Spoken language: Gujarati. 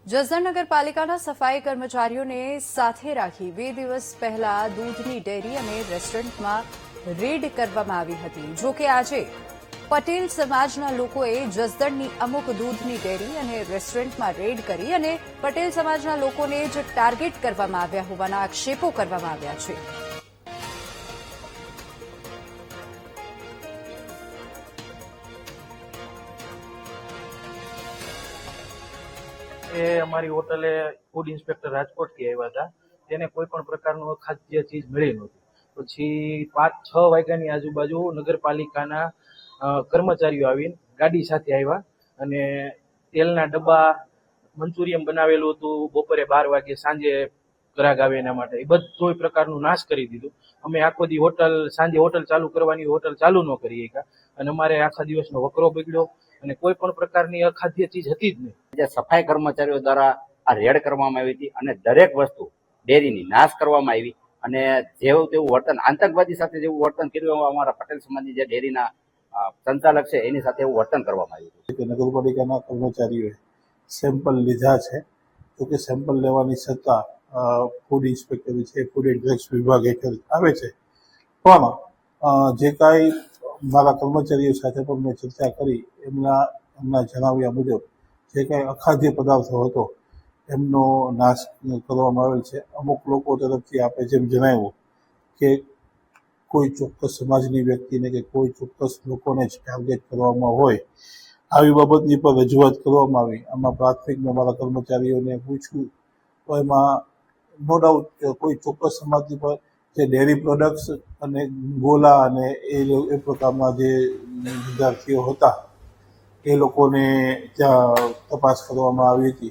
જસદણ નગરપાલિકાના સફાઈ કર્મચારીઓને સાથે રાખી 2 દિવસ પહેલા દૂધની ડેરી અને રેસ્ટોરન્ટમાં રેડ કરવામાં આવી હતી. જો કે આજે પટેલ સમાજના લોકોએ જસદણની અમુક દૂધની ડેરી અને રેસ્ટોરન્ટમાં રેડ કરી અને પટેલ સમાજના લોકોને જ ટાર્ગેટ કરવામાં આવ્યા હોવાના આક્ષેપો કરવામાં આવ્યા છે. એ અમારી હોટલે ફૂડ ઇન્સ્પેક્ટર રાજકોટથી આવ્યા હતા. તેને કોઈ પણ પ્રકારનું અખાદ્ય ચીજ મળી નહોતી. પછી 5-6 વાગ્યાની આજુબાજુ નગરપાલિકાના કર્મચારીઓ આવીને ગાડી સાથે આવ્યા અને તેલના ડબ્બા, મંચુરિયમ બનાવેલું હતું, બપોરે 12 વાગે સાંજે ગ્રાહક આવે એના માટે એ બધું પ્રકારનું નાશ કરી દીધું. અમે આખો દી સાંજે હોટલ ચાલુ કરવાની, હોટલ ચાલુ ન કરી શક્યા અને અમારે આખા દિવસનો વકરો બગડ્યો અને કોઈ પણ પ્રકારની અખાદ્ય ચીજ હતી જ નહીં. જે સફાઈ કર્મચારીઓ દ્વારા આ રેડ કરવામાં આવી હતી અને દરેક વસ્તુ ડેરીની નાશ કરવામાં આવી અને જેવું તેવું વર્તન, આતંકવાદી સાથે જેવું વર્તન કર્યું અમારા પટેલ સમાજની જે ડેરીના સંચાલક છે એની સાથે એવું વર્તન કરવામાં આવ્યું હતું. નગરપાલિકાના કર્મચારીઓએ સેમ્પલ લીધા છે, તો કે સેમ્પલ લેવાની છતાં ફૂડ ઇન્સ્પેક્ટર છે, ફૂડ એન્ડ ડ્રગ્સ વિભાગ હેઠળ આવે છે. પણ જે કાંઈ મારા કર્મચારીઓ સાથે પણ મેં ચર્ચા કરી એમના જણાવ્યા મુજબ જે કાંઈ અખાદ્ય પદાર્થો હતો એમનો નાશ કરવામાં આવેલ છે. અમુક લોકો તરફથી આપે જેમ જણાવ્યું કે કોઈ ચોક્કસ સમાજની વ્યક્તિને કે કોઈ ચોક્કસ લોકોને જ ટાર્ગેટ કરવામાં હોય, આવી બાબતની પર રજૂઆત કરવામાં આવી. આમાં પ્રાથમિક મેં મારા કર્મચારીઓને પૂછ્યું તો એમાં નો ડાઉટ કોઈ ચોક્કસ સમાજની પર જે ડેરી પ્રોડક્ટ્સ અને ગોલા અને એ પ્રકારના જે વિદ્યાર્થીઓ હતા એ લોકોને ત્યાં તપાસ કરવામાં આવી હતી.